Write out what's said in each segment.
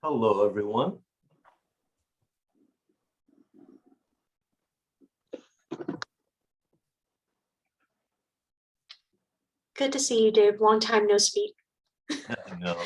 Hello, everyone. Good to see you, Dave. Long time no speak. I know.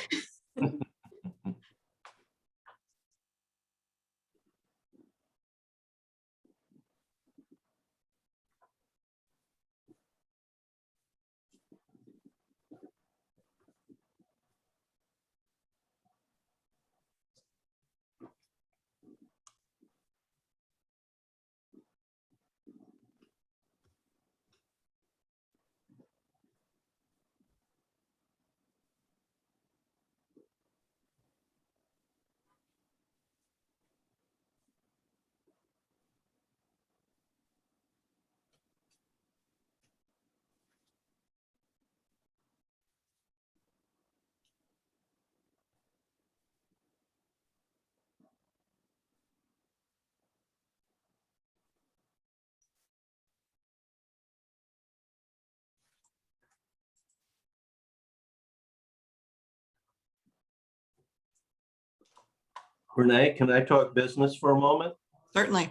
Renee, can I talk business for a moment? Certainly.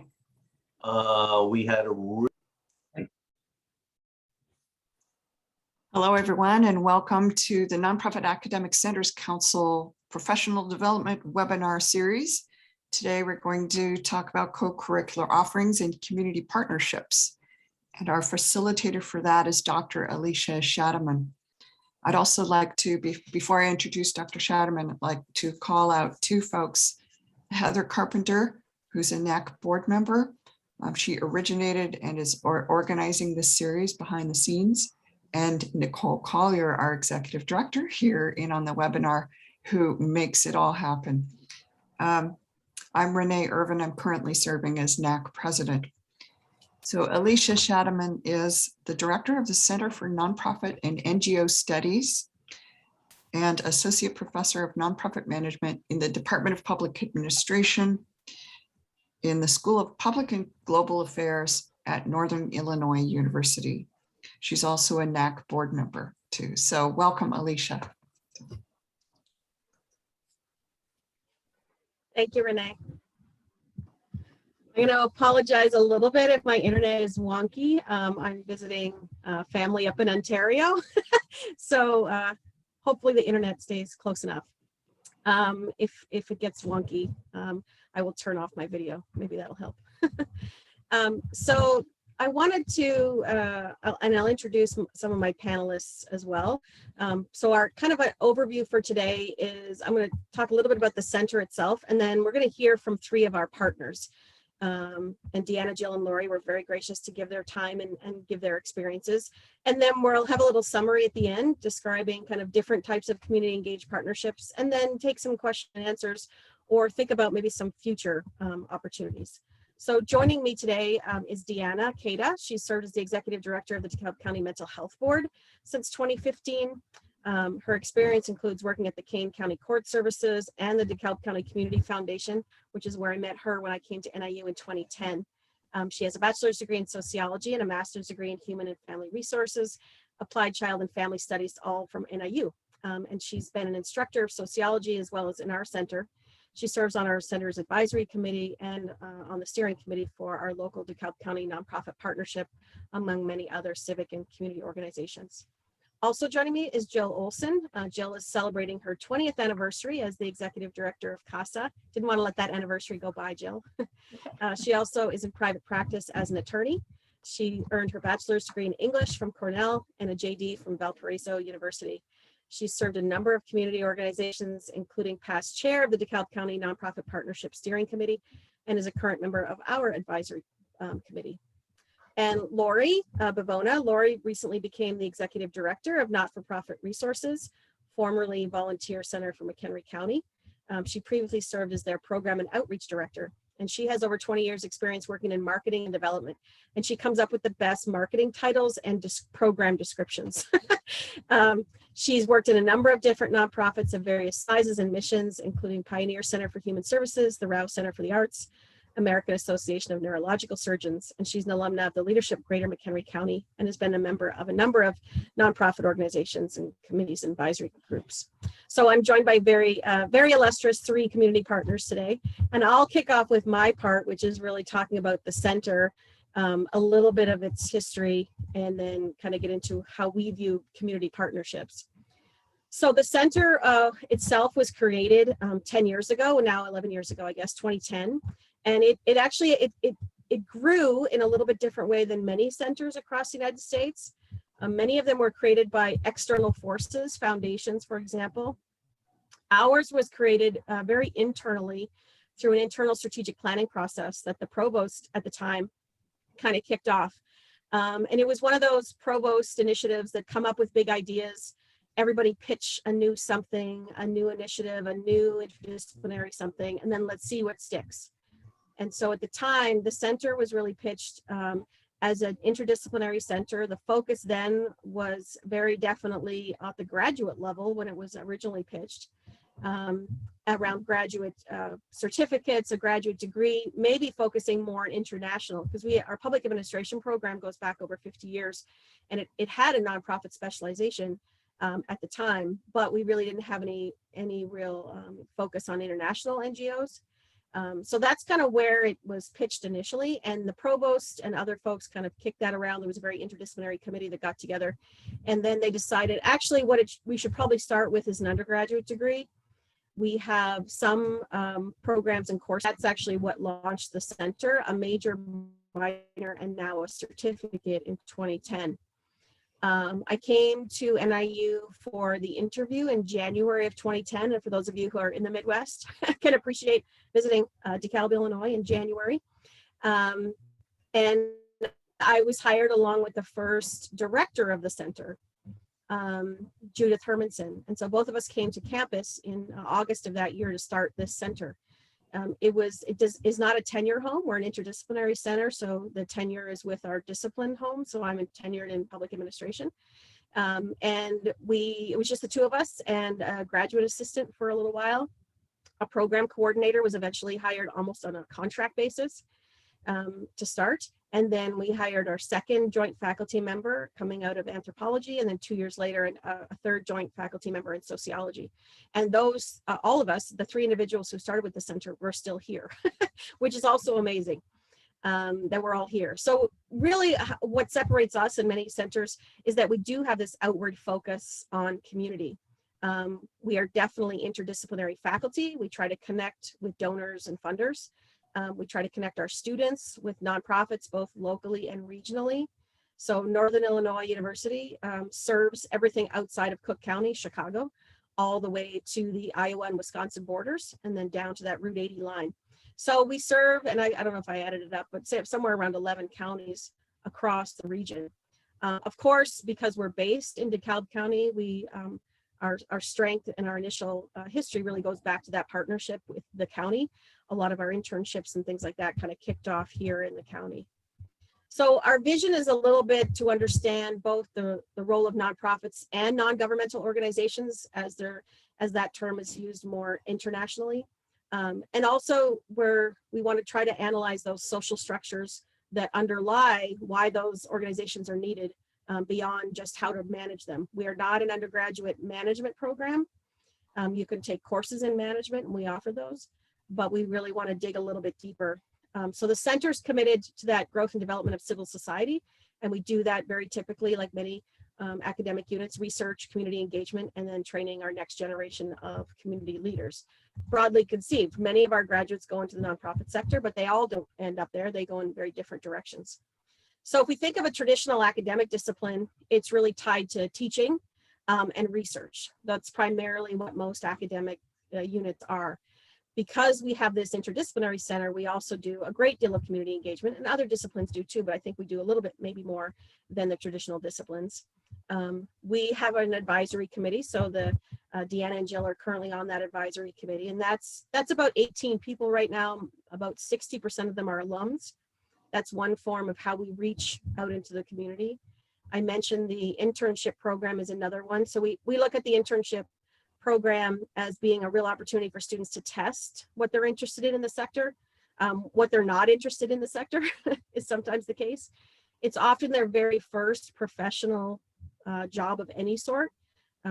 We had a Hello, everyone, and welcome to the Nonprofit Academic Centers Council Professional Development Webinar Series. Today, we're going to talk about co-curricular offerings and community partnerships. And our facilitator for that is Dr. Alicia Shatterman. I'd also like to, before I introduce Dr. Shatterman, I'd like to call out two folks, Heather Carpenter, who's a NACC board member. She originated and is organizing this series behind the scenes. And Nicole Collier, our executive director here in on the webinar, who makes it all happen. I'm Renee Irvin. I'm currently serving as NACC president. So Alicia Shatterman is the director of the Center for Nonprofit and NGO Studies and associate professor of nonprofit management in the Department of Public Administration in the School of Public and Global Affairs at Northern Illinois University. She's also a NACC board member too. So welcome, Alicia. Thank you, Renee. I'm going to apologize a little bit if my internet is wonky. I'm visiting family up in Ontario, so hopefully the internet stays close enough. If it gets wonky, I will turn off my video. Maybe that'll help. So I wanted to, and I'll introduce some of my panelists as well. So our kind of an overview for today is I'm going to talk a little bit about the center itself, and then we're going to hear from three of our partners. And Deanna, Jill, and Lori were very gracious to give their time and give their experiences. And then we'll have a little summary at the end describing kind of different types of community engaged partnerships, and then take some question and answers or think about maybe some future opportunities. So joining me today is Deanna Cada. She served as the executive director of the Dekalb County Mental Health Board since 2015. Her experience includes working at the Kane County Court Services and the Dekalb County Community Foundation, which is where I met her when I came to NIU in 2010. She has a bachelor's degree in sociology and a master's degree in human and family resources, applied child and family studies, all from NIU. And she's been an instructor of sociology as well as in our center. She serves on our center's advisory committee and on the steering committee for our local Dekalb County nonprofit partnership, among many other civic and community organizations. Also joining me is Jill Olson. Jill is celebrating her 20th anniversary as the executive director of CASA. Didn't want to let that anniversary go by, Jill. She also is in private practice as an attorney. She earned her bachelor's degree in English from Cornell and a JD from Valparaiso University. She's served a number of community organizations, including past chair of the Dekalb County Nonprofit Partnership Steering Committee, and is a current member of our advisory committee. And Lori Bavona. Lori recently became the executive director of Not-for-Profit Resources, formerly Volunteer Center for McHenry County. She previously served as their program and outreach director. And she has over 20 years experience working in marketing and development. And she comes up with the best marketing titles and program descriptions. She's worked in a number of different nonprofits of various sizes and missions, including Pioneer Center for Human Services, the Rouse Center for the Arts, American Association of Neurological Surgeons, and she's an alumna of the Leadership Greater McHenry County and has been a member of a number of nonprofit organizations and committees and advisory groups. So I'm joined by very illustrious 3 community partners today, and I'll kick off with my part, which is really talking about the center, a little bit of its history, and then kind of get into how we view community partnerships. So the center itself was created 10 years ago, and now 11 years ago, I guess, 2010. And it actually grew in a little bit different way than many centers across the United States. Many of them were created by external forces, foundations, for example. Ours was created very internally through an internal strategic planning process that the provost at the time kind of kicked off. And it was one of those provost initiatives that come up with big ideas. Everybody pitch a new something, a new initiative, a new interdisciplinary something, and then let's see what sticks. And so at the time, the center was really pitched as an interdisciplinary center. The focus then was very definitely at the graduate level when it was originally pitched, around graduate certificates, a graduate degree, maybe focusing more on international, because our public administration program goes back over 50 years, and it had a nonprofit specialization at the time, but we really didn't have any real focus on international NGOs. So that's kind of where it was pitched initially, and the provost and other folks kind of kicked that around. There was a very interdisciplinary committee that got together, and then they decided actually we should probably start with is an undergraduate degree. We have some programs and courses. That's actually what launched the center, a major, minor, and now a certificate in 2010. I came to NIU for the interview in January of 2010. And for those of you who are in the Midwest, I can appreciate visiting Dekalb, Illinois in January. And I was hired along with the first director of the center, Judith Hermanson. And so both of us came to campus in August of that year to start this center. It is not a tenure home. We're an interdisciplinary center, so the tenure is with our discipline home. So I'm tenured in public administration, and it was just the 2 of us and a graduate assistant for a little while. A program coordinator was eventually hired almost on a contract basis to start, and then we hired our second joint faculty member coming out of anthropology, and then 2 years later, a third joint faculty member in sociology. And those, all of us, the 3 individuals who started with the center, were still here, which is also amazing that we're all here. So really what separates us and many centers is that we do have this outward focus on community. We are definitely interdisciplinary faculty. We try to connect with donors and funders. We try to connect our students with nonprofits, both locally and regionally. So Northern Illinois University serves everything outside of Cook County, Chicago, all the way to the Iowa and Wisconsin borders, and then down to that Route 80 line. So we serve, and I don't know if I added it up, but say somewhere around 11 counties across the region. Of course, because we're based in DeKalb County, our strength and our initial history really goes back to that partnership with the county. A lot of our internships and things like that kind of kicked off here in the county. So our vision is a little bit to understand both the role of nonprofits and non-governmental organizations as that term is used more internationally. And also where we want to try to analyze those social structures that underlie why those organizations are needed beyond just how to manage them. We are not an undergraduate management program. You can take courses in management, and we offer those, but we really want to dig a little bit deeper. So the center's committed to that growth and development of civil society, and we do that very typically, like many academic units, research, community engagement, and then training our next generation of community leaders. Broadly conceived, many of our graduates go into the nonprofit sector, but they all don't end up there. They go in very different directions. So if we think of a traditional academic discipline, it's really tied to teaching and research. That's primarily what most academic units are. Because we have this interdisciplinary center, we also do a great deal of community engagement, and other disciplines do too, but I think we do a little bit, maybe more than the traditional disciplines. We have an advisory committee, so the Deanna and Jill are currently on that advisory committee, and that's about 18 people right now. About 60% of them are alums. That's one form of how we reach out into the community. I mentioned the internship program is another one. So we look at the internship program as being a real opportunity for students to test what they're interested in the sector. What they're not interested in the sector is sometimes the case. It's often their very first professional job of any sort.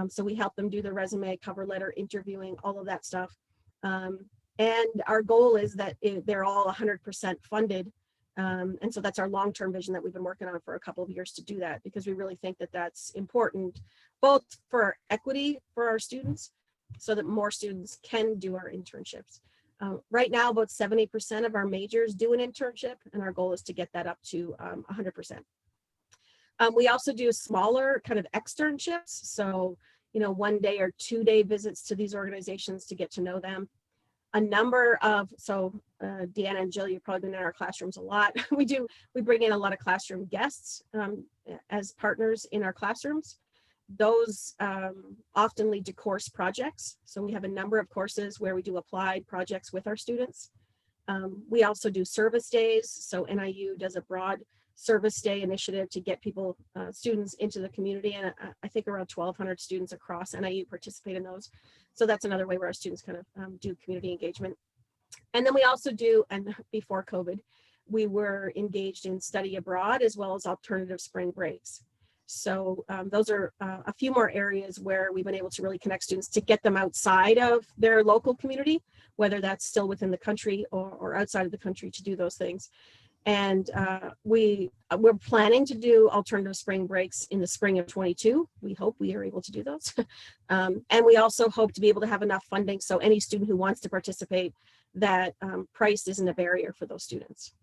So we help them do their resume, cover letter, interviewing, all of that stuff. And our goal is that they're all 100% funded. And so that's our long-term vision that we've been working on for a couple of years to do that, because we really think that that's important, both for equity for our students, so that more students can do our internships. Right now, about 70% of our majors do an internship, and our goal is to get that up to 100%. We also do smaller kind of externships. So, 1 day or 2 day visits to these organizations to get to know them. A number of, Deanna and Jill, you've probably been in our classrooms a lot. We bring in a lot of classroom guests as partners in our classrooms. Those often lead to course projects. So we have a number of courses where we do applied projects with our students. We also do service days. So NIU does a broad service day initiative to get people, students into the community. And I think around 1,200 students across NIU participate in those. So that's another way where our students kind of do community engagement. And then we also do, and before COVID, we were engaged in study abroad as well as alternative spring breaks. So those are a few more areas where we've been able to really connect students to get them outside of their local community, whether that's still within the country or outside of the country, to do those things. And we're planning to do alternative spring breaks in the spring of 22. We hope we are able to do those. And we also hope to be able to have enough funding so any student who wants to participate, that price isn't a barrier for those students.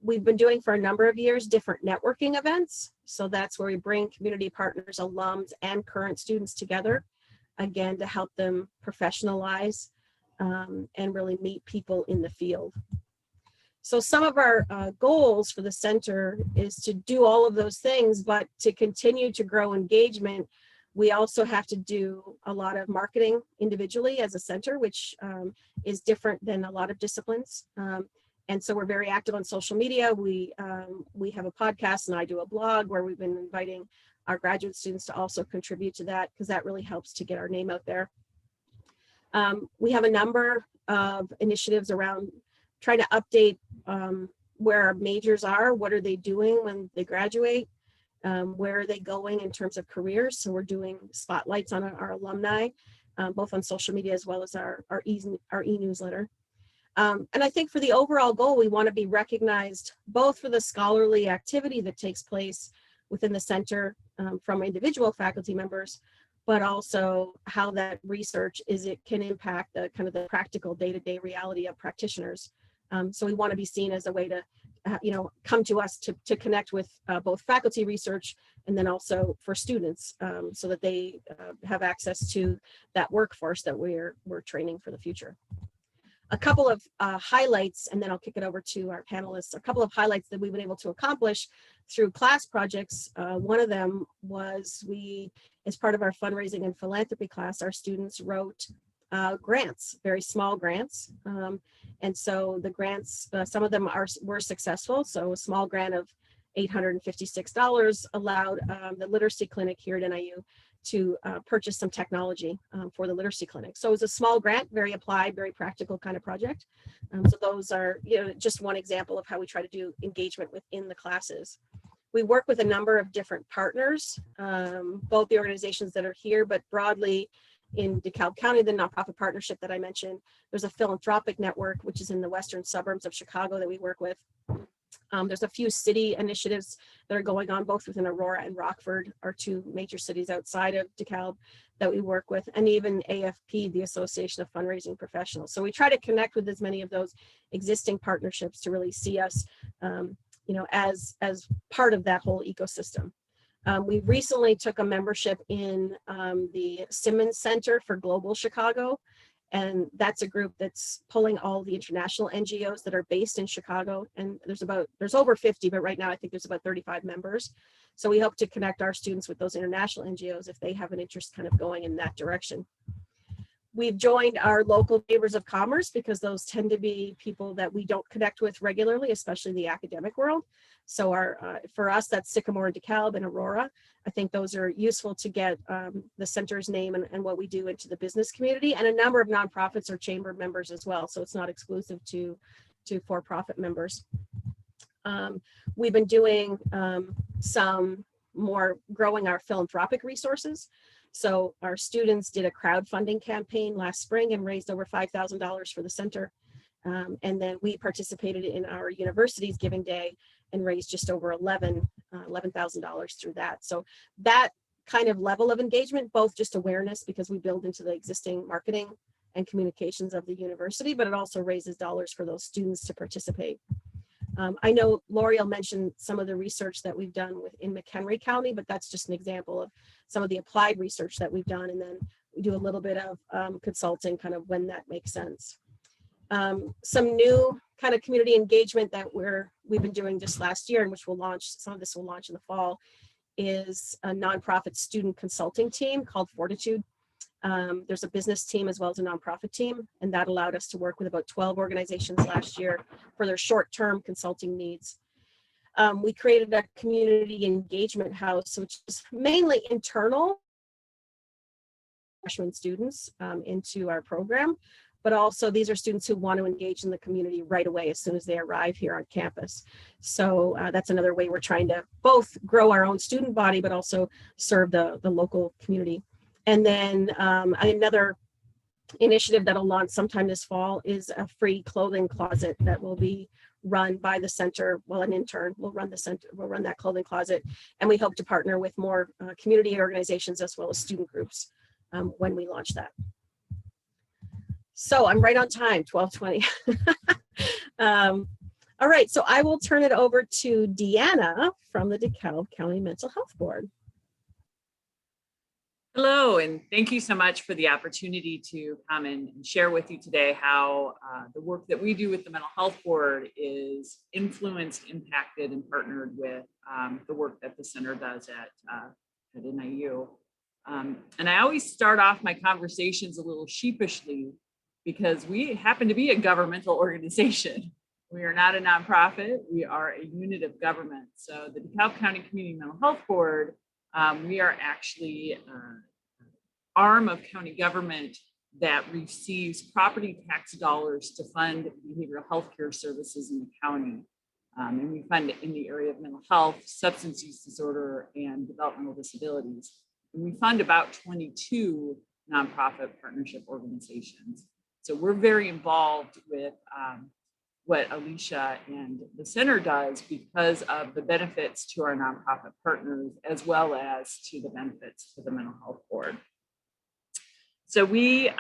We've been doing for a number of years different networking events. So that's where we bring community partners, alums, and current students together, again, to help them professionalize and really meet people in the field. So some of our goals for the center is to do all of those things, but to continue to grow engagement, we also have to do a lot of marketing individually as a center, which is different than a lot of disciplines. And so we're very active on social media. We have a podcast, and I do a blog where we've been inviting our graduate students to also contribute to that, because that really helps to get our name out there. We have a number of initiatives around trying to update where our majors are, what are they doing when they graduate, where are they going in terms of careers. So we're doing spotlights on our alumni, both on social media as well as our e-newsletter. And I think for the overall goal, we want to be recognized both for the scholarly activity that takes place within the center from individual faculty members, but also how that research can impact the kind of the practical day-to-day reality of practitioners. So we want to be seen as a way to, come to us to connect with both faculty research and then also for students, so that they have access to that workforce that we're training for the future. A couple of highlights, and then I'll kick it over to our panelists. A couple of highlights that we've been able to accomplish through class projects. One of them was as part of our fundraising and philanthropy class, our students wrote grants, very small grants. And so the grants, some of them were successful. So a small grant of $856 allowed the literacy clinic here at NIU to purchase some technology for the literacy clinic. So it was a small grant, very applied, very practical kind of project. So those are just one example of how we try to do engagement within the classes. We work with a number of different partners, both the organizations that are here, but broadly in DeKalb County, the nonprofit partnership that I mentioned. There's a philanthropic network, which is in the western suburbs of Chicago, that we work with. There's a few city initiatives that are going on both within Aurora and Rockford, our two major cities outside of DeKalb, that we work with, and even AFP, the Association of Fundraising Professionals. So we try to connect with as many of those existing partnerships to really see us as part of that whole ecosystem. We recently took a membership in the Simmons Center for Global Chicago, and that's a group that's pulling all the international NGOs that are based in Chicago. And there's over 50, but right now I think there's about 35 members. So we hope to connect our students with those international NGOs if they have an interest kind of going in that direction. We've joined our local chambers of commerce because those tend to be people that we don't connect with regularly, especially in the academic world. So for us, that's Sycamore and Dekalb and Aurora. I think those are useful to get the center's name and what we do into the business community. And a number of nonprofits are chamber members as well. So it's not exclusive to for-profit members. We've been doing some more growing our philanthropic resources. So our students did a crowdfunding campaign last spring and raised over $5,000 for the center. And then we participated in our university's Giving Day and raised just over $11,000 through that. So that kind of level of engagement, both just awareness because we build into the existing marketing and communications of the university, but it also raises dollars for those students to participate. I know L'Oreal mentioned some of the research that we've done in McHenry County, but that's just an example of some of the applied research that we've done. And then we do a little bit of consulting kind of when that makes sense. Some new kind of community engagement that we've been doing just last year, and which will launch, some of this will launch in the fall, is a nonprofit student consulting team called Fortitude. There's a business team as well as a nonprofit team, and that allowed us to work with about 12 organizations last year for their short-term consulting needs. We created a community engagement house, which is mainly internal freshman students into our program, but also these are students who want to engage in the community right away as soon as they arrive here on campus. So that's another way we're trying to both grow our own student body, but also serve the local community. And then another initiative that'll launch sometime this fall is a free clothing closet that will be run by the center. Well, an intern will run the center, will run that clothing closet. And we hope to partner with more community organizations as well as student groups when we launch that. So I'm right on time, 12:20. All right, so I will turn it over to Deanna from the DeKalb County Mental Health Board. Hello, and thank you so much for the opportunity to come and share with you today how the work that we do with the Mental Health Board is influenced, impacted, and partnered with the work that the center does at NIU. And I always start off my conversations a little sheepishly because we happen to be a governmental organization. We are not a nonprofit, we are a unit of government. So the DeKalb County Community Mental Health Board, we are actually an arm of county government that receives property tax dollars to fund behavioral health care services in the county. And we fund in the area of mental health, substance use disorder, and developmental disabilities. And we fund about 22 nonprofit partnership organizations. So we're very involved with what Alicia and the center does because of the benefits to our nonprofit partners, as well as to the benefits to the Mental Health Board. So we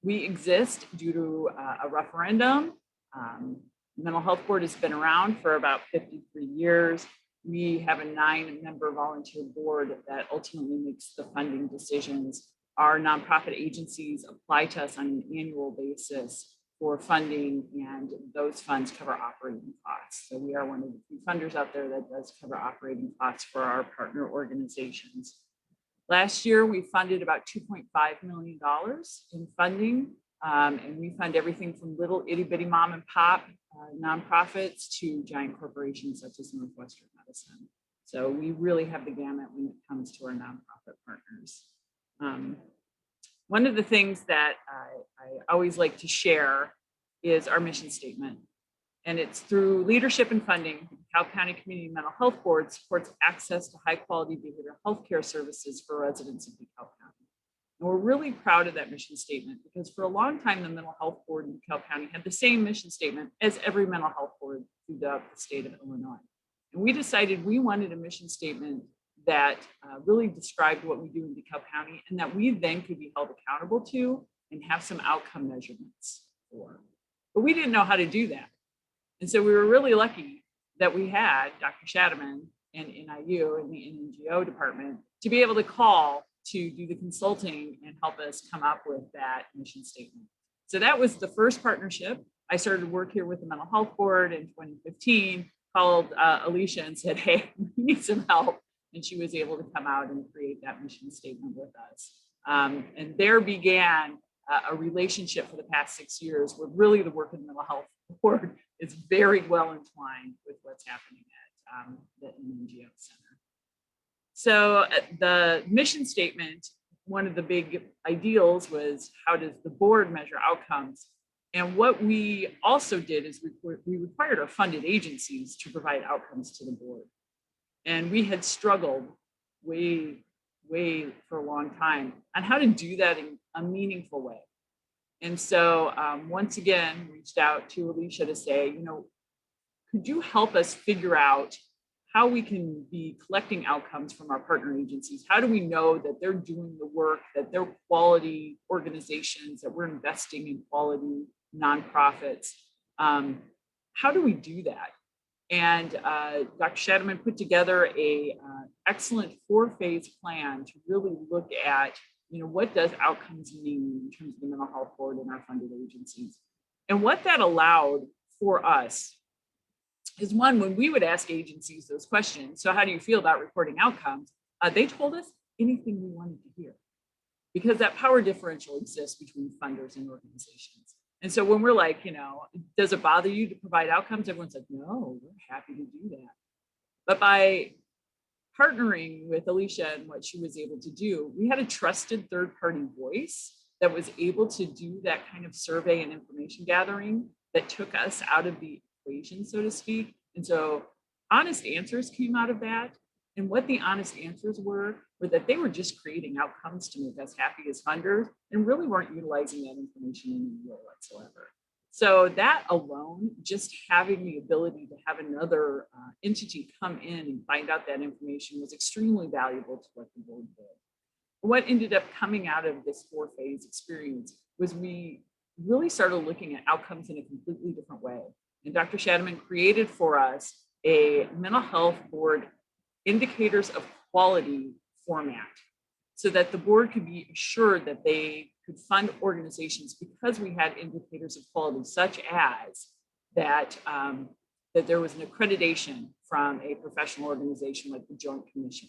exist due to a referendum. The Mental Health Board has been around for about 53 years. We have a 9-member volunteer board that ultimately makes the funding decisions. Our nonprofit agencies apply to us on an annual basis for funding, and those funds cover operating costs. So we are one of the few funders out there that does cover operating costs for our partner organizations. Last year, we funded about $2.5 million in funding, and we fund everything from little itty bitty mom and pop nonprofits to giant corporations such as Northwestern Medicine. So we really have the gamut when it comes to our nonprofit partners. One of the things that I always like to share is our mission statement. And it's through leadership and funding, the DeKalb County Community Mental Health Board supports access to high quality behavioral health care services for residents of DeKalb County. And we're really proud of that mission statement because for a long time, the Mental Health Board in DeKalb County had the same mission statement as every mental health board throughout the state of Illinois. And we decided we wanted a mission statement that really described what we do in DeKalb County and that we then could be held accountable to and have some outcome measurements for. But we didn't know how to do that. And so we were really lucky that we had Dr. Shadaman and NIU and the NGO department to be able to call to do the consulting and help us come up with that mission statement. So that was the first partnership. I started work here with the Mental Health Board in 2015, called Alicia and said, hey, we need some help. And she was able to come out and create that mission statement with us. And there began a relationship for the past 6 years where really the work of the mental health board is very well entwined with what's happening at the NGO Center. So the mission statement, one of the big ideals was how does the board measure outcomes? And what we also did is we required our funded agencies to provide outcomes to the board. And we had struggled way for a long time on how to do that in a meaningful way. And so once again, reached out to Alicia to say, you know, could you help us figure out how we can be collecting outcomes from our partner agencies? How do we know that they're doing the work, that they're quality organizations, that we're investing in quality nonprofits? How do we do that? And Dr. Shadman put together a excellent 4-phase plan to really look at, you know, what does outcomes mean in terms of the mental health board and our funded agencies. And what that allowed for us is, one, when we would ask agencies those questions, so how do you feel about reporting outcomes? They told us anything we wanted to hear, because that power differential exists between funders and organizations. And so when we're like, you know, does it bother you to provide outcomes? Everyone's like, no, we're happy to do that. But by partnering with Alicia and what she was able to do, we had a trusted third-party voice that was able to do that kind of survey and information gathering that took us out of the equation, so to speak. And so honest answers came out of that. And what the honest answers were that they were just creating outcomes to make us happy as funders and really weren't utilizing that information in any way whatsoever. So that alone, just having the ability to have another entity come in and find out that information was extremely valuable to what the board did. What ended up coming out of this 4-phase experience was we really started looking at outcomes in a completely different way. And Dr. Shadman created for us a mental health board indicators of quality format so that the board could be assured that they could fund organizations because we had indicators of quality, such as that, that there was an accreditation from a professional organization like the Joint Commission,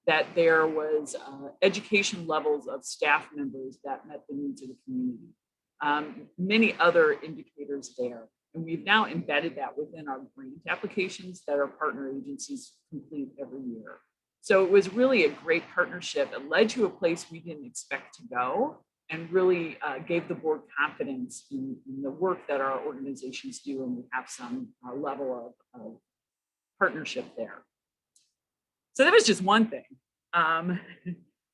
that there was education levels of staff members that met the needs of the community, many other indicators there. And we've now embedded that within our grant applications that our partner agencies complete every year. So it was really a great partnership. It led to a place we didn't expect to go and really gave the board confidence in the work that our organizations do, and we have some level of partnership there. So that was just one thing.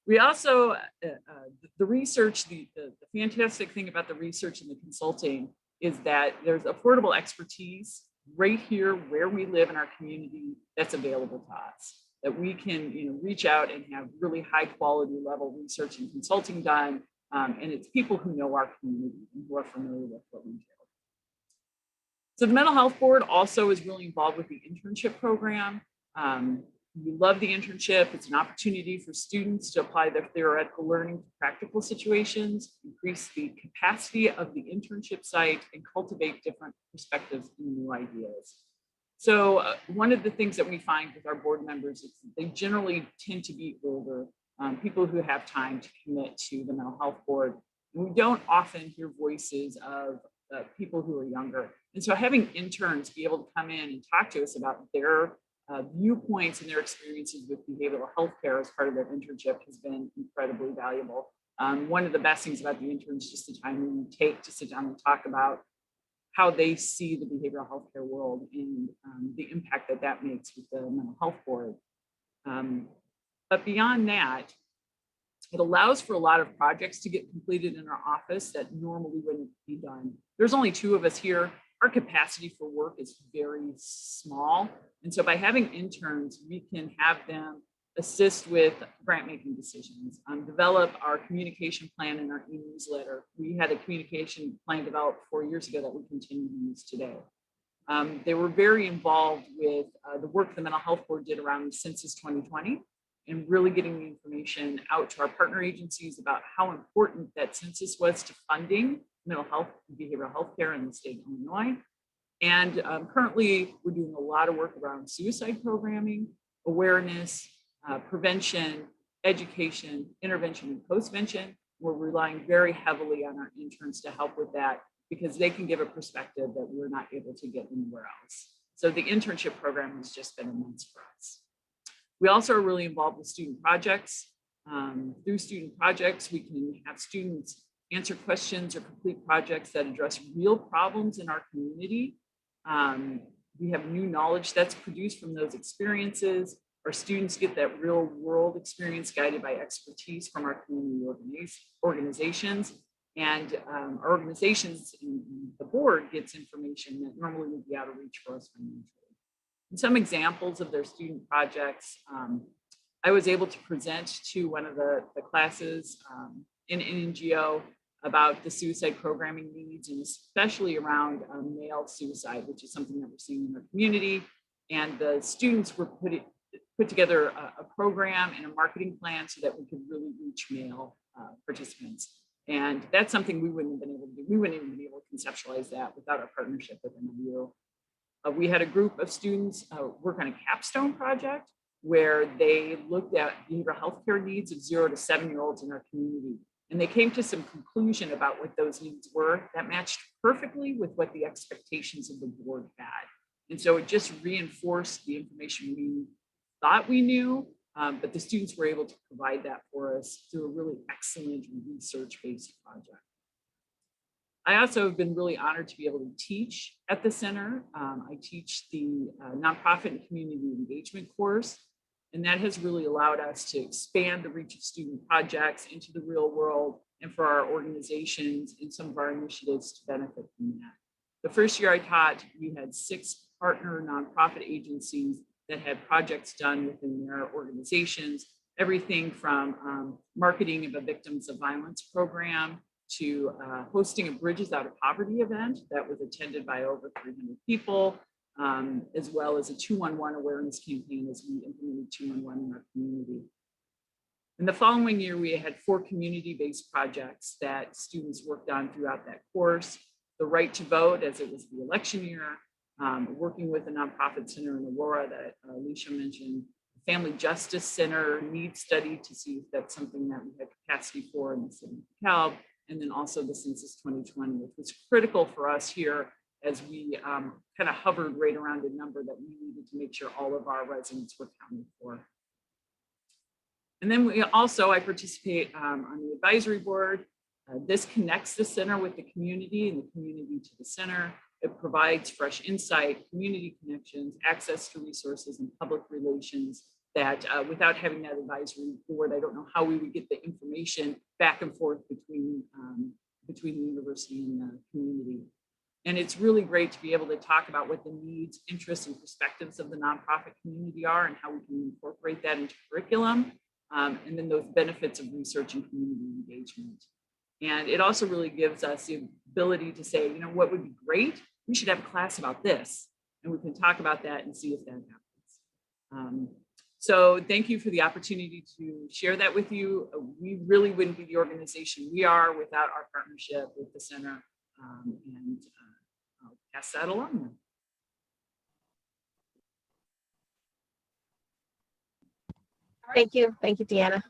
We also, the research, the fantastic thing about the research and the consulting is that there's affordable expertise right here where we live in our community that's available to us, that we can, you know, reach out and have really high quality level research and consulting done. And it's people who know our community and who are familiar with what we do. So the Mental Health Board also is really involved with the internship program. We love the internship. It's an opportunity for students to apply their theoretical learning to practical situations, increase the capacity of the internship site, and cultivate different perspectives and new ideas. So one of the things that we find with our board members is that they generally tend to be older, people who have time to commit to the Mental Health Board. And we don't often hear voices of people who are younger. And so having interns be able to come in and talk to us about their viewpoints and their experiences with behavioral health care as part of their internship has been incredibly valuable. One of the best things about the interns is just the time we take to sit down and talk about how they see the behavioral health care world and the impact that that makes with the Mental Health Board. But beyond that, it allows for a lot of projects to get completed in our office that normally wouldn't be done. There's only 2 of us here. Our capacity for work is very small. And so by having interns, we can have them assist with grant-making decisions, develop our communication plan and our e-newsletter. We had a communication plan developed 4 years ago that we continue to use today. They were very involved with the work the Mental Health Board did around Census 2020 and really getting the information out to our partner agencies about how important that census was to funding mental health and behavioral health care in the state of Illinois. And currently, we're doing a lot of work around suicide programming, awareness, prevention, education, intervention, and postvention. We're relying very heavily on our interns to help with that because they can give a perspective that we're not able to get anywhere else. So the internship program has just been immense for us. We also are really involved with student projects. Through student projects, we can have students answer questions or complete projects that address real problems in our community. We have new knowledge that's produced from those experiences. Our students get that real world experience guided by expertise from our community organizations. And our organizations and the board gets information that normally would be out of reach for us financially. And some examples of their student projects, I was able to present to one of the classes in NGO about the suicide programming needs, and especially around male suicide, which is something that we're seeing in our community. And the students were put together a program and a marketing plan so that we could really reach male participants. And that's something we wouldn't have been able to do. We wouldn't even be able to conceptualize that without our partnership with NIU. We had a group of students work on a capstone project where they looked at behavioral health care needs of 0 to 7-year-olds in our community. And they came to some conclusion about what those needs were that matched perfectly with what the expectations of the board had. And so it just reinforced the information we thought we knew, but the students were able to provide that for us through a really excellent research-based project. I also have been really honored to be able to teach at the center. I teach the nonprofit and community engagement course, and that has really allowed us to expand the reach of student projects into the real world and for our organizations and some of our initiatives to benefit from that. The first year I taught, we had 6 partner nonprofit agencies that had projects done within their organizations, everything from marketing of a victims of violence program to hosting a Bridges Out of Poverty event that was attended by over 300 people, as well as a 211 awareness campaign as we implemented 211 in our community. In the following year, we had 4 community-based projects that students worked on throughout that course. The right to vote, as it was the election year, working with a nonprofit center in Aurora that Alicia mentioned, the Family Justice Center needs study to see if that's something that we had capacity for in the city of Dekalb, and then also the Census 2020, which was critical for us here as we kind of hovered right around a number that we needed to make sure all of our residents were counted for. And then I participate on the advisory board. This connects the center with the community and the community to the center. It provides fresh insight, community connections, access to resources, and public relations that without having that advisory board, I don't know how we would get the information back and forth between the university and the community. And it's really great to be able to talk about what the needs, interests, and perspectives of the nonprofit community are and how we can incorporate that into curriculum, and then those benefits of research and community engagement. And it also really gives us the ability to say, you know, what would be great? We should have a class about this, and we can talk about that and see if that happens. So thank you for the opportunity to share that with you. We really wouldn't be the organization we are without our partnership with the center, and I'll pass that along. Thank you, Deanna.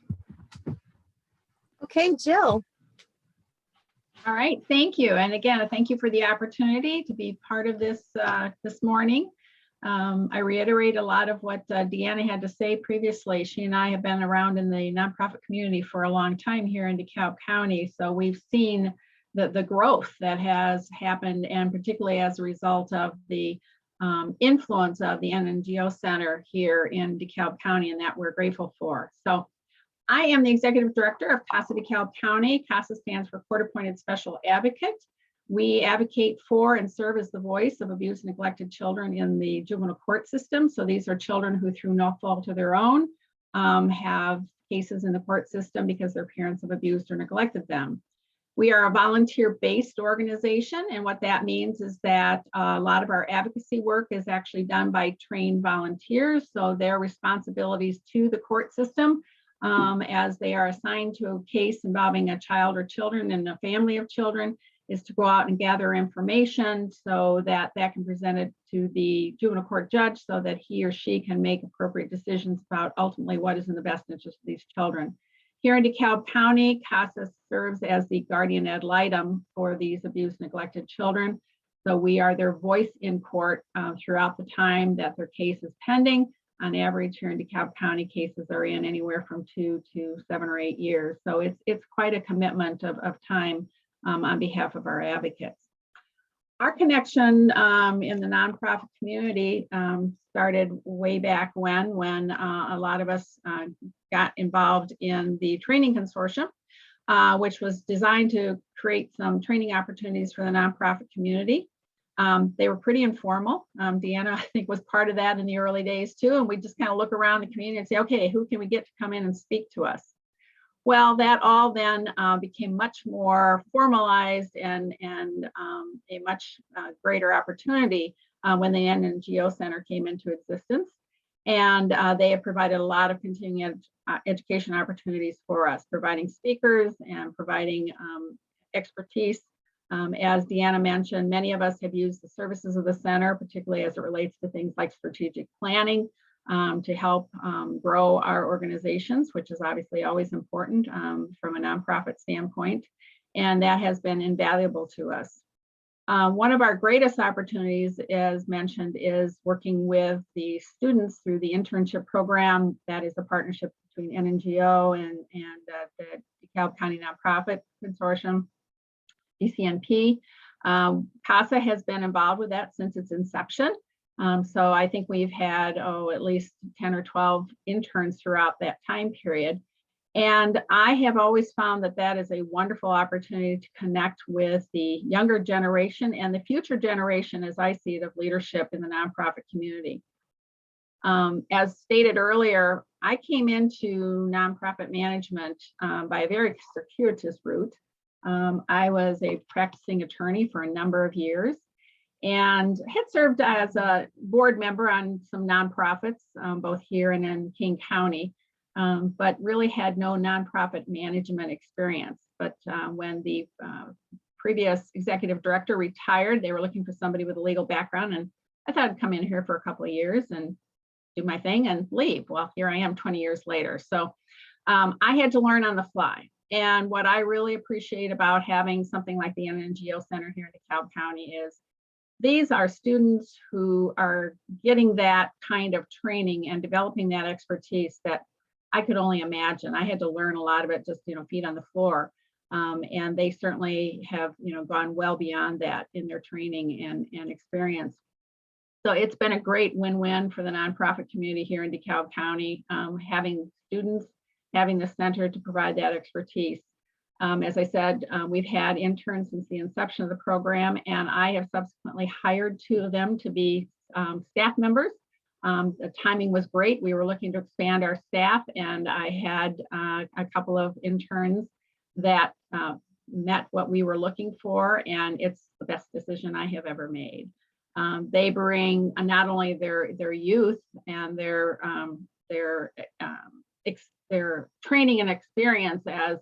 Okay, Jill. All right, thank you. And again, thank you for the opportunity to be part of this this morning. I reiterate a lot of what Deanna had to say previously. She and I have been around in the nonprofit community for a long time here in DeKalb County. So we've seen the growth that has happened, and particularly as a result of the influence of the NGO Center here in DeKalb County, and that we're grateful for. So I am the Executive Director of CASA DeKalb County. CASA stands for Court Appointed Special Advocate. We advocate for and serve as the voice of abused and neglected children in the juvenile court system. So these are children who, through no fault of their own, have cases in the court system because their parents have abused or neglected them. We are a volunteer-based organization, and what that means is that a lot of our advocacy work is actually done by trained volunteers. So their responsibilities to the court system as they are assigned to a case involving a child or children and a family of children is to go out and gather information so that that can be presented to the juvenile court judge so that he or she can make appropriate decisions about ultimately what is in the best interest of these children. Here in DeKalb County, CASA serves as the guardian ad litem for these abused, neglected children. So we are their voice in court throughout the time that their case is pending. On average, here in DeKalb County, cases are in anywhere from 2 to 7 or 8 years. So it's quite a commitment of time on behalf of our advocates. Our connection in the nonprofit community started way back when a lot of us got involved in the training consortium, which was designed to create some training opportunities for the nonprofit community. They were pretty informal. Deanna, I think, was part of that in the early days too. And we just kind of look around the community and say, okay, who can we get to come in and speak to us? Well, that all then became much more formalized and a much greater opportunity when the NNGO Center came into existence. And they have provided a lot of continuing education opportunities for us, providing speakers and providing expertise. As Deanna mentioned, many of us have used the services of the center, particularly as it relates to things like strategic planning, to help grow our organizations, which is obviously always important from a nonprofit standpoint. And that has been invaluable to us. One of our greatest opportunities, as mentioned, is working with the students through the internship program. That is a partnership between NNGO and the DeKalb County Nonprofit Consortium, DCNP. CASA has been involved with that since its inception. So I think we've had, at least 10 or 12 interns throughout that time period. And I have always found that that is a wonderful opportunity to connect with the younger generation and the future generation, as I see it, of leadership in the nonprofit community. As stated earlier, I came into nonprofit management by a very circuitous route. I was a practicing attorney for a number of years and had served as a board member on some nonprofits, both here and in King County, but really had no nonprofit management experience. But when the previous executive director retired, they were looking for somebody with a legal background, and I thought I'd come in here for a couple of years and do my thing and leave. Well, here I am 20 years later. So I had to learn on the fly. And what I really appreciate about having something like the NNGO Center here in DeKalb County is these are students who are getting that kind of training and developing that expertise that I could only imagine. I had to learn a lot of it just, feet on the floor. And they certainly have, gone well beyond that in their training and experience. So it's been a great win-win for the nonprofit community here in DeKalb County, having students, having the center to provide that expertise. As I said, we've had interns since the inception of the program, and I have subsequently hired 2 of them to be staff members. The timing was great. We were looking to expand our staff, and I had a couple of interns that met what we were looking for, and it's the best decision I have ever made. They bring not only their youth and their training and experience as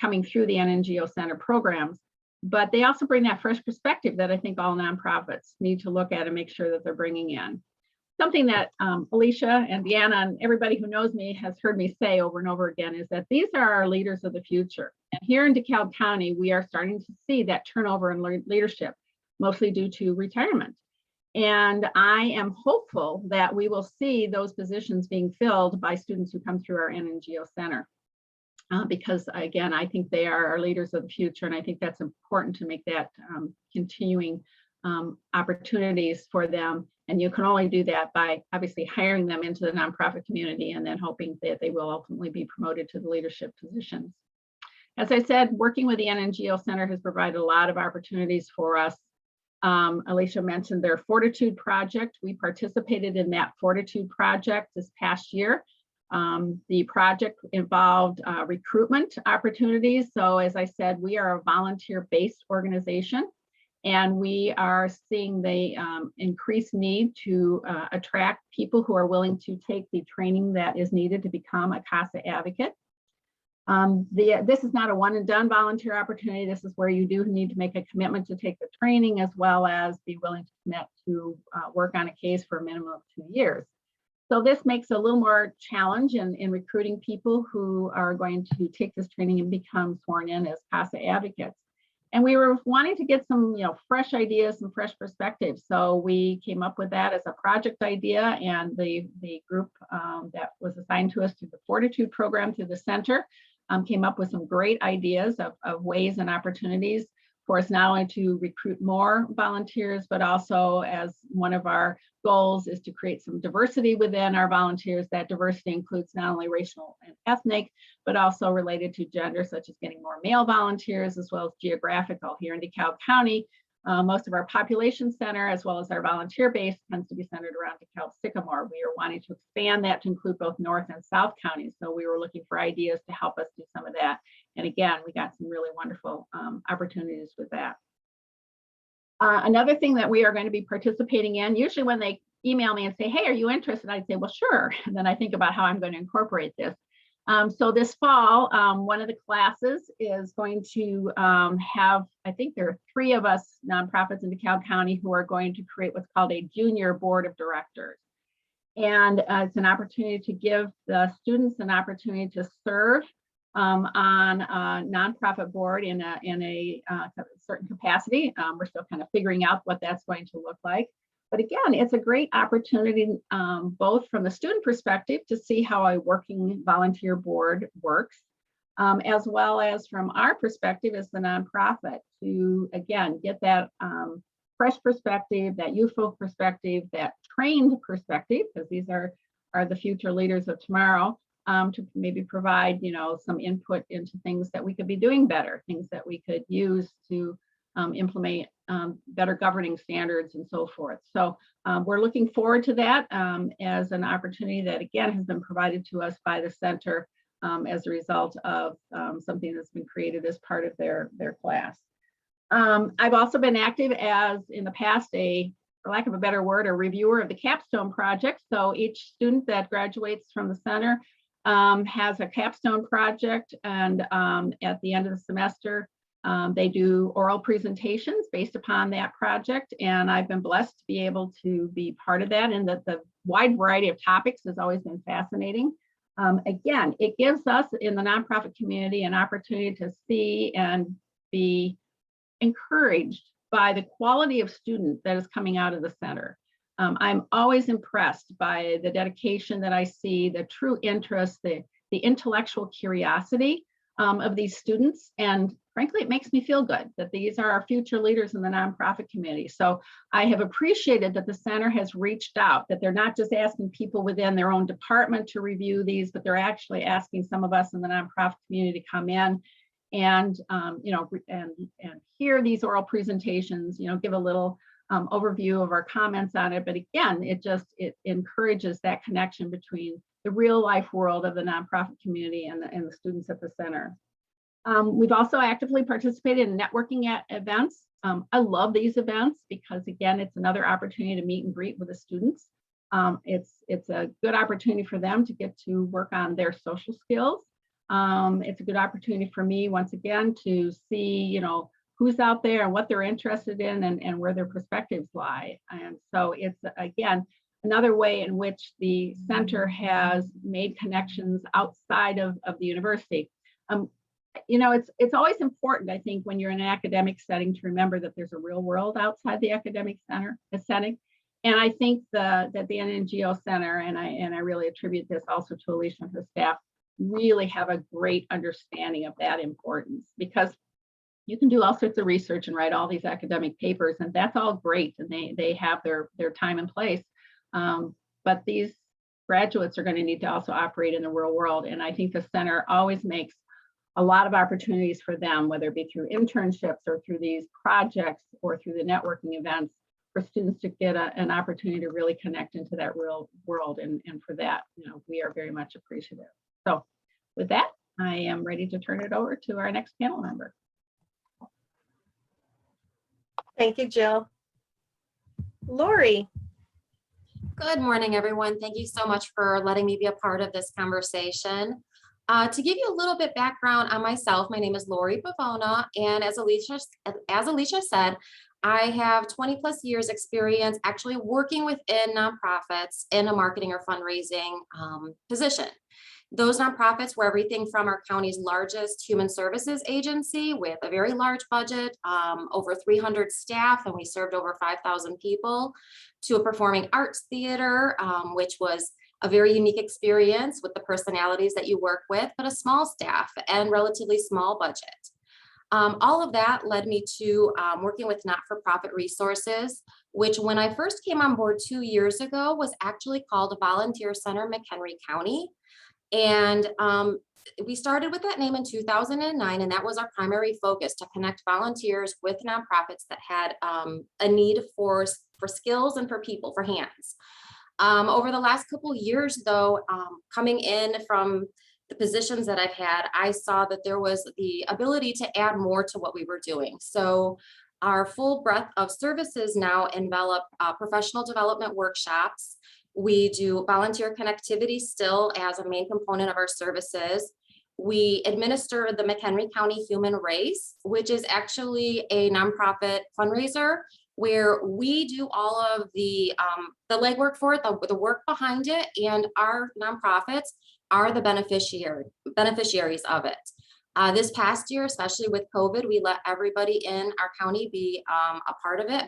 coming through the NNGO Center programs, but they also bring that fresh perspective that I think all nonprofits need to look at and make sure that they're bringing in. Something that Alicia and Deanna and everybody who knows me has heard me say over and over again is that these are our leaders of the future. And here in DeKalb County, we are starting to see that turnover in leadership, mostly due to retirement. And I am hopeful that we will see those positions being filled by students who come through our NNGO Center. Because again, I think they are our leaders of the future, and I think that's important to make that continuing opportunities for them. And you can only do that by obviously hiring them into the nonprofit community and then hoping that they will ultimately be promoted to the leadership positions. As I said, working with the NNGO Center has provided a lot of opportunities for us. Alicia mentioned their Fortitude Project. We participated in that Fortitude Project this past year. The project involved recruitment opportunities. So as I said, we are a volunteer-based organization, and we are seeing the increased need to attract people who are willing to take the training that is needed to become a CASA advocate. This is not a one and done volunteer opportunity. This is where you do need to make a commitment to take the training, as well as be willing to commit to work on a case for a minimum of 2 years. So this makes a little more challenge in recruiting people who are going to take this training and become sworn in as CASA advocates. And we were wanting to get some, fresh ideas, some fresh perspectives. So we came up with that as a project idea, and the group that was assigned to us through the Fortitude program through the center came up with some great ideas of ways and opportunities for us not only to recruit more volunteers, but also as one of our goals is to create some diversity within our volunteers. That diversity includes not only racial and ethnic, but also related to gender, such as getting more male volunteers, as well as geographical. Here in DeKalb County, most of our population center, as well as our volunteer base, tends to be centered around DeKalb Sycamore. We are wanting to expand that to include both North and South counties. So we were looking for ideas to help us do some of that. And again, we got some really wonderful opportunities with that. Another thing that we are going to be participating in, usually when they email me and say, hey, are you interested? I'd say, well, sure. And then I think about how I'm going to incorporate this. So this fall, one of the classes is going to have, I think there are 3 of us nonprofits in DeKalb County who are going to create what's called a junior board of directors. And it's an opportunity to give the students an opportunity to serve on a nonprofit board in a certain capacity. We're still kind of figuring out what that's going to look like. But again, it's a great opportunity, both from the student perspective to see how a working volunteer board works, as well as from our perspective as the nonprofit to, again, get that fresh perspective, that youthful perspective, that trained perspective, because these are the future leaders of tomorrow, to maybe provide, some input into things that we could be doing better, things that we could use to implement better governing standards and so forth. So we're looking forward to that as an opportunity that, again, has been provided to us by the center as a result of something that's been created as part of their class. I've also been active as, in the past, for lack of a better word, a reviewer of the capstone project. So each student that graduates from the center has a capstone project, and at the end of the semester, they do oral presentations based upon that project. And I've been blessed to be able to be part of that, and that the wide variety of topics has always been fascinating. Again, it gives us in the nonprofit community an opportunity to see and be encouraged by the quality of student that is coming out of the center. I'm always impressed by the dedication that I see, the true interest, the intellectual curiosity of these students. And frankly, it makes me feel good that these are our future leaders in the nonprofit community. So I have appreciated that the center has reached out, that they're not just asking people within their own department to review these, but they're actually asking some of us in the nonprofit community to come in and hear these oral presentations, give a little overview of our comments on it. But again, it encourages that connection between the real life world of the nonprofit community and the students at the center. We've also actively participated in networking events. I love these events because, again, it's another opportunity to meet and greet with the students. It's a good opportunity for them to get to work on their social skills. It's a good opportunity for me, once again, to see, who's out there and what they're interested in and where their perspectives lie. And so it's, again, another way in which the center has made connections outside of the university. It's always important, I think, when you're in an academic setting to remember that there's a real world outside the academic setting. And I think that the NNGO Center, and I really attribute this also to Alicia and her staff, really have a great understanding of that importance, because you can do all sorts of research and write all these academic papers, and that's all great, and they have their time and place. But these graduates are going to need to also operate in the real world. And I think the center always makes a lot of opportunities for them, whether it be through internships or through these projects or through the networking events, for students to get an opportunity to really connect into that real world. And for that, we are very much appreciative. So with that, I am ready to turn it over to our next panel member. Thank you, Jill. Lori. Good morning, everyone. Thank you so much for letting me be a part of this conversation. To give you a little bit background on myself, my name is Lori Pavona, and as Alicia said, I have 20 plus years experience actually working within nonprofits in a marketing or fundraising position. Those nonprofits were everything from our county's largest human services agency with a very large budget, over 300 staff, and we served over 5,000 people, to a performing arts theater, which was a very unique experience with the personalities that you work with, but a small staff and relatively small budget. All of that led me to working with not-for-profit resources, which when I first came on board 2 years ago was actually called Volunteer Center McHenry County. And we started with that name in 2009, and that was our primary focus, to connect volunteers with nonprofits that had a need for skills and for people, for hands. Over the last couple of years, though, coming in from the positions that I've had, I saw that there was the ability to add more to what we were doing. So our full breadth of services now envelop professional development workshops. We do volunteer connectivity still as a main component of our services. We administer the McHenry County Human Race, which is actually a nonprofit fundraiser where we do all of the legwork for it, the work behind it, and our nonprofits are the beneficiaries of it. This past year, especially with COVID, we let everybody in our county be a part of it,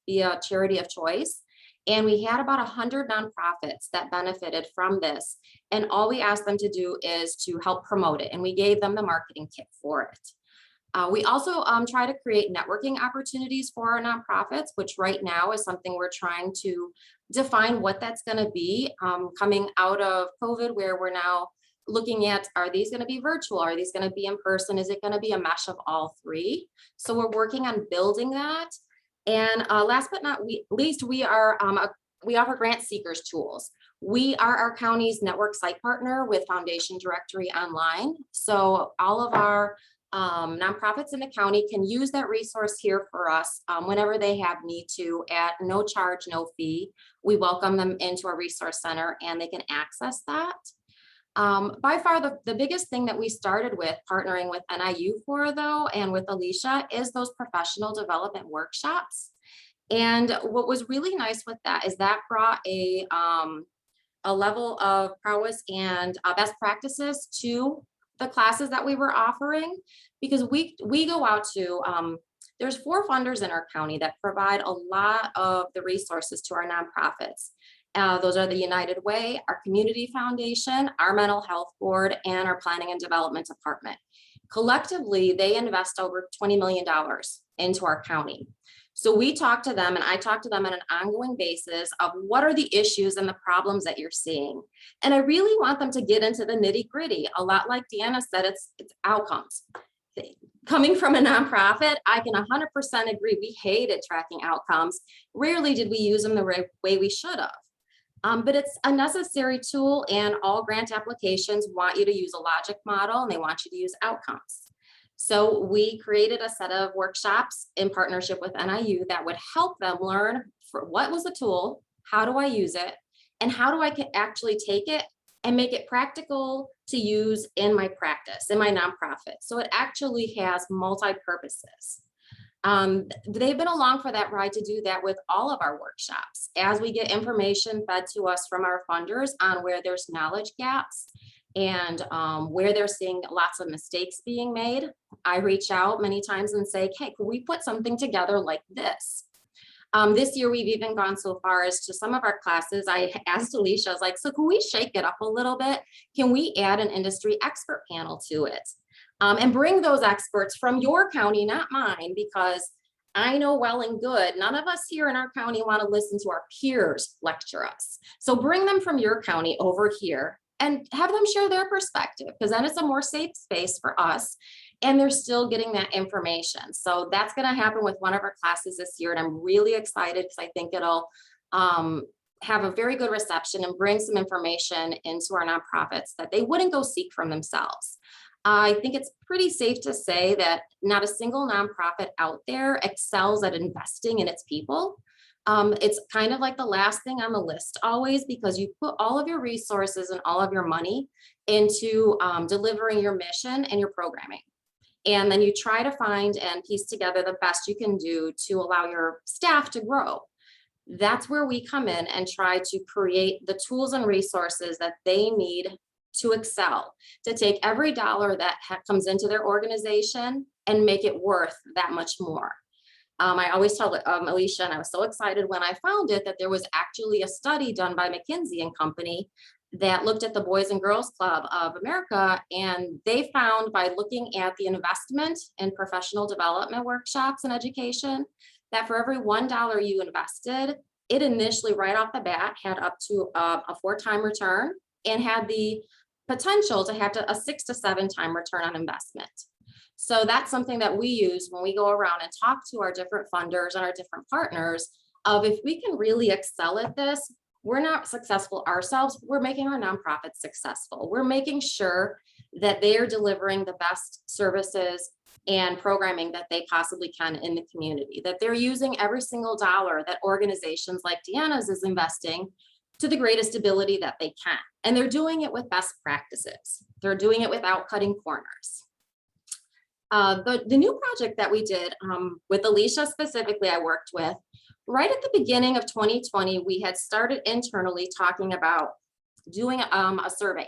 be a charity of choice. And we had about 100 nonprofits that benefited from this. And all we asked them to do is to help promote it. And we gave them the marketing kit for it. We also try to create networking opportunities for our nonprofits, which right now is something we're trying to define what that's going to be coming out of COVID, where we're now looking at, are these going to be virtual? Are these going to be in person? Is it going to be a mesh of all three? So we're working on building that. And last but not least, we offer grant seekers tools. We are our county's network site partner with Foundation Directory Online. So all of our nonprofits in the county can use that resource here for us whenever they have need to, at no charge, no fee. We welcome them into our resource center and they can access that. By far, the biggest thing that we started with partnering with NIU for, though, and with Alicia, is those professional development workshops. And what was really nice with that is that brought a level of prowess and best practices to the classes that we were offering, because we go out to, there's 4 funders in our county that provide a lot of the resources to our nonprofits. Those are the United Way, our Community Foundation, our Mental Health Board, and our Planning and Development Department. Collectively, they invest over $20 million into our county. So we talk to them, and I talk to them on an ongoing basis of what are the issues and the problems that you're seeing. And I really want them to get into the nitty gritty. A lot like Deanna said, it's outcomes. Coming from a nonprofit, I can 100% agree. We hated tracking outcomes. Rarely did we use them the way we should have. But it's a necessary tool, and all grant applications want you to use a logic model, and they want you to use outcomes. So we created a set of workshops in partnership with NIU that would help them learn for what was the tool, how do I use it, and how do I actually take it and make it practical to use in my practice, in my nonprofit. So it actually has multi-purposes. They've been along for that ride to do that with all of our workshops. As we get information fed to us from our funders on where there's knowledge gaps and where they're seeing lots of mistakes being made, I reach out many times and say, hey, can we put something together like this? This year, we've even gone so far as to some of our classes. I asked Alicia, I was like, so can we shake it up a little bit? Can we add an industry expert panel to it? And bring those experts from your county, not mine, because I know well and good, none of us here in our county want to listen to our peers lecture us. So bring them from your county over here and have them share their perspective, because then it's a more safe space for us. And they're still getting that information. So that's going to happen with one of our classes this year. And I'm really excited because I think it'll have a very good reception and bring some information into our nonprofits that they wouldn't go seek from themselves. I think it's pretty safe to say that not a single nonprofit out there excels at investing in its people. It's kind of like the last thing on the list always, because you put all of your resources and all of your money into delivering your mission and your programming. And then you try to find and piece together the best you can do to allow your staff to grow. That's where we come in and try to create the tools and resources that they need to excel, to take every dollar that comes into their organization and make it worth that much more. I always tell Alicia, and I was so excited when I found it, that there was actually a study done by McKinsey and Company that looked at the Boys and Girls Club of America. And they found, by looking at the investment in professional development workshops and education, that for every $1 you invested, it initially right off the bat had up to a 4-time return and had the potential to have a 6 to 7 time return on investment. So that's something that we use when we go around and talk to our different funders and our different partners of, if we can really excel at this, we're not successful ourselves, we're making our nonprofits successful. We're making sure that they're delivering the best services and programming that they possibly can in the community, that they're using every single dollar that organizations like Deanna's is investing to the greatest ability that they can. And they're doing it with best practices. They're doing it without cutting corners. The new project that we did with Alicia specifically, I worked with, right at the beginning of 2020, we had started internally talking about doing a survey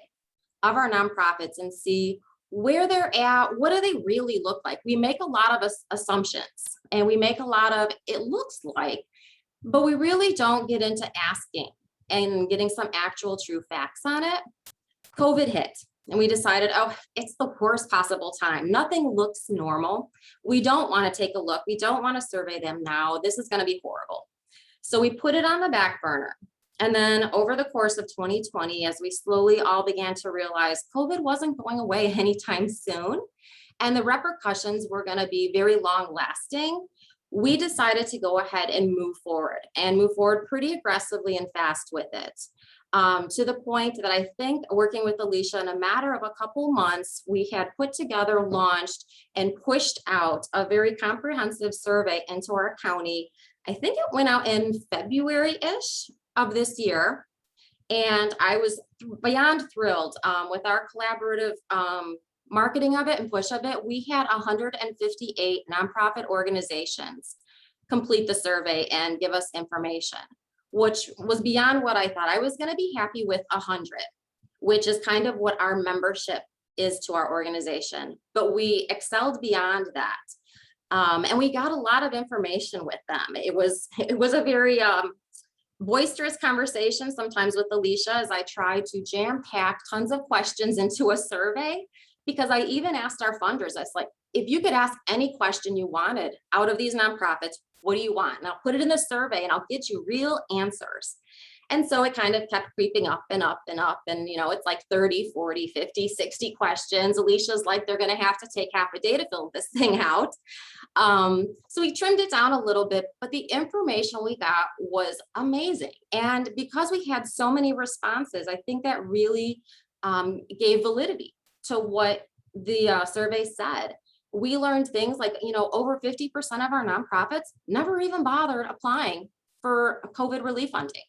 of our nonprofits and see where they're at, what do they really look like? We make a lot of assumptions and we make a lot of, it looks like, but we really don't get into asking and getting some actual true facts on it. COVID hit. And we decided, oh, it's the worst possible time. Nothing looks normal. We don't want to take a look. We don't want to survey them now. This is going to be horrible. So we put it on the back burner. And then over the course of 2020, as we slowly all began to realize COVID wasn't going away anytime soon, and the repercussions were going to be very long lasting, we decided to go ahead and move forward pretty aggressively and fast with it. To the point that I think, working with Alicia, in a matter of a couple months, we had put together, launched, and pushed out a very comprehensive survey into our county. I think it went out in February-ish of this year. And I was beyond thrilled with our collaborative marketing of it and push of it. We had 158 nonprofit organizations complete the survey and give us information, which was beyond what I thought. I was going to be happy with 100, which is kind of what our membership is to our organization, but we excelled beyond that. And we got a lot of information with them. It was a very boisterous conversation sometimes with Alicia, as I tried to jam pack tons of questions into a survey, because I even asked our funders, I was like, if you could ask any question you wanted out of these nonprofits, what do you want? And I'll put it in the survey and I'll get you real answers. And so it kind of kept creeping up and up and up. And, you know, it's like 30, 40, 50, 60 questions. Alicia's like, they're going to have to take half a day to fill this thing out. So we trimmed it down a little bit, but the information we got was amazing. And because we had so many responses, I think that really gave validity to what the survey said. We learned things like, you know, over 50% of our nonprofits never even bothered applying for COVID relief funding.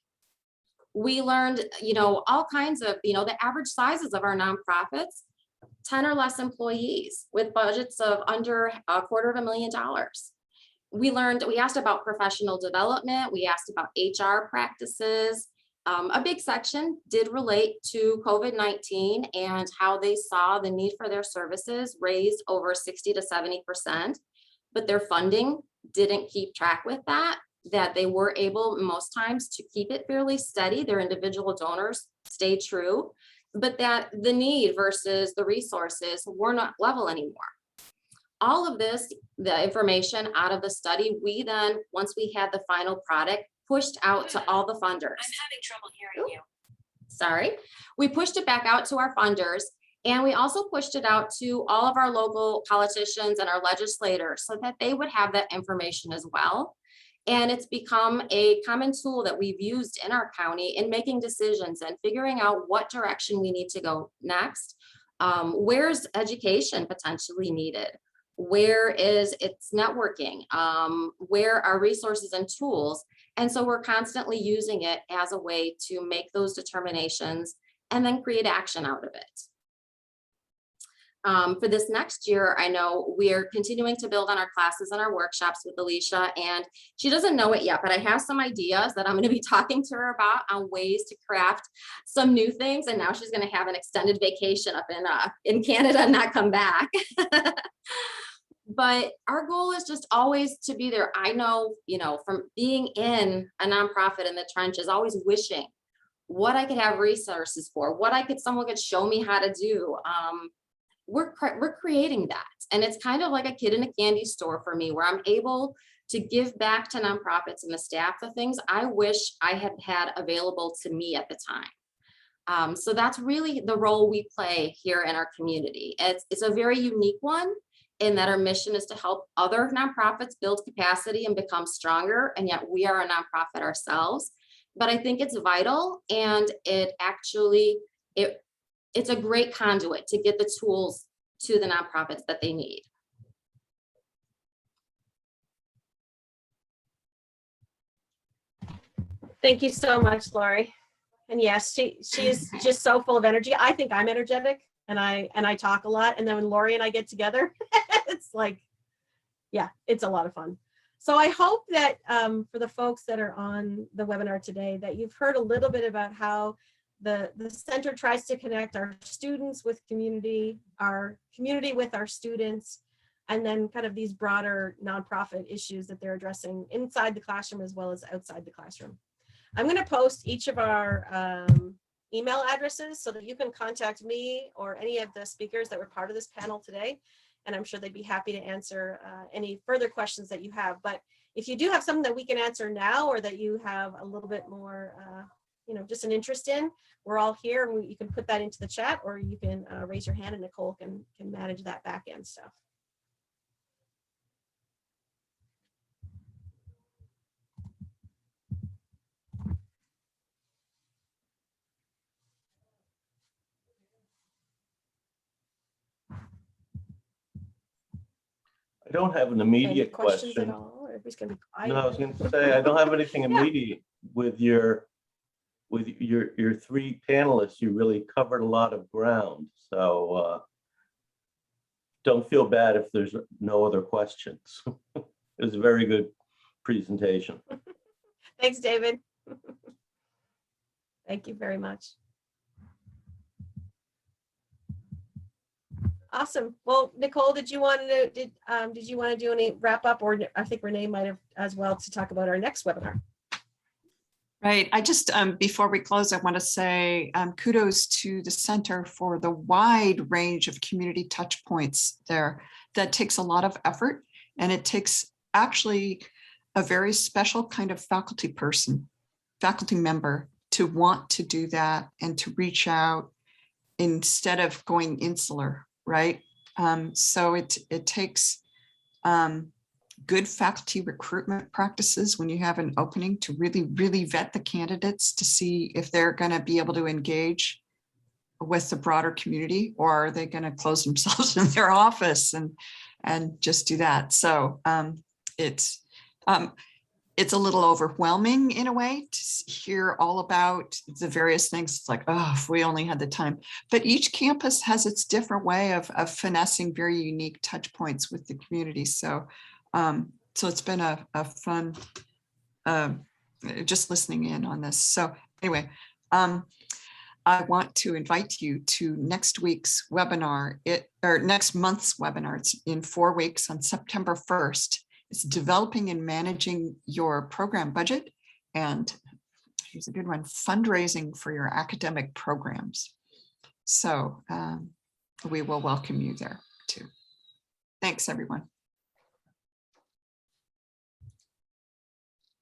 We learned, you know, all kinds of, you know, the average sizes of our nonprofits, 10 or less employees with budgets of under $250,000. We asked about professional development. We asked about HR practices. A big section did relate to COVID-19 and how they saw the need for their services raised over 60 to 70%, but their funding didn't keep track with that they were able most times to keep it fairly steady. Their individual donors stayed true, but that the need versus the resources were not level anymore. All of this, the information out of the study, we then, once we had the final product, pushed out to all the funders. I'm having trouble hearing you. Sorry. We pushed it back out to our funders, and we also pushed it out to all of our local politicians and our legislators so that they would have that information as well. And it's become a common tool that we've used in our county in making decisions and figuring out what direction we need to go next. Where's education potentially needed? Where is its networking? Where are resources and tools? And so we're constantly using it as a way to make those determinations and then create action out of it. For this next year, I know we are continuing to build on our classes and our workshops with Alicia, and she doesn't know it yet, but I have some ideas that I'm going to be talking to her about on ways to craft some new things. And now she's going to have an extended vacation up in Canada and not come back. But our goal is just always to be there. I know, from being in a nonprofit in the trenches, always wishing what I could have resources for, someone could show me how to do. We're creating that. And it's kind of like a kid in a candy store for me, where I'm able to give back to nonprofits and the staff the things I wish I had had available to me at the time. So that's really the role we play here in our community. It's a very unique one in that our mission is to help other nonprofits build capacity and become stronger. And yet we are a nonprofit ourselves. But I think it's vital, and it's a great conduit to get the tools to the nonprofits that they need. Thank you so much, Lori. And yes, she is just so full of energy. I think I'm energetic, and I talk a lot. And then when Lori and I get together, it's like, yeah, it's a lot of fun. So I hope that for the folks that are on the webinar today, that you've heard a little bit about how the center tries to connect our students with community, our community with our students, and then kind of these broader nonprofit issues that they're addressing inside the classroom as well as outside the classroom. I'm going to post each of our email addresses so that you can contact me or any of the speakers that were part of this panel today. And I'm sure they'd be happy to answer any further questions that you have. But if you do have something that we can answer now, or that you have a little bit more, just an interest in, we're all here. You can put that into the chat, or you can raise your hand and Nicole can manage that back end stuff. I don't have an Any immediate questions question. at all? Or everybody's gonna be quiet. No, I was going to say, I don't have anything immediate with your three panelists. You really covered a lot of ground. So don't feel bad if there's no other questions. It was a very good presentation. Thanks, David. Thank you very much. Awesome. Well, Nicole, did you want to do any wrap up, or I think Renee might have as well, to talk about our next webinar? Right. I just, before we close, I want to say kudos to the center for the wide range of community touch points there. That takes a lot of effort, and it takes actually a very special kind of faculty member to want to do that and to reach out instead of going insular, right? So it takes good faculty recruitment practices when you have an opening to really vet the candidates to see if they're going to be able to engage with the broader community, or are they going to close themselves in their office and just do that. So it's a little overwhelming in a way to hear all about the various things. It's like, oh, if we only had the time. But each campus has its different way of finessing very unique touch points with the community. So it's been a fun just listening in on this. So anyway, I want to invite you to next week's webinar, next month's webinar. It's in 4 weeks on September 1st. It's developing and managing your program budget, and here's a good one, fundraising for your academic programs. So we will welcome you there too. Thanks, everyone.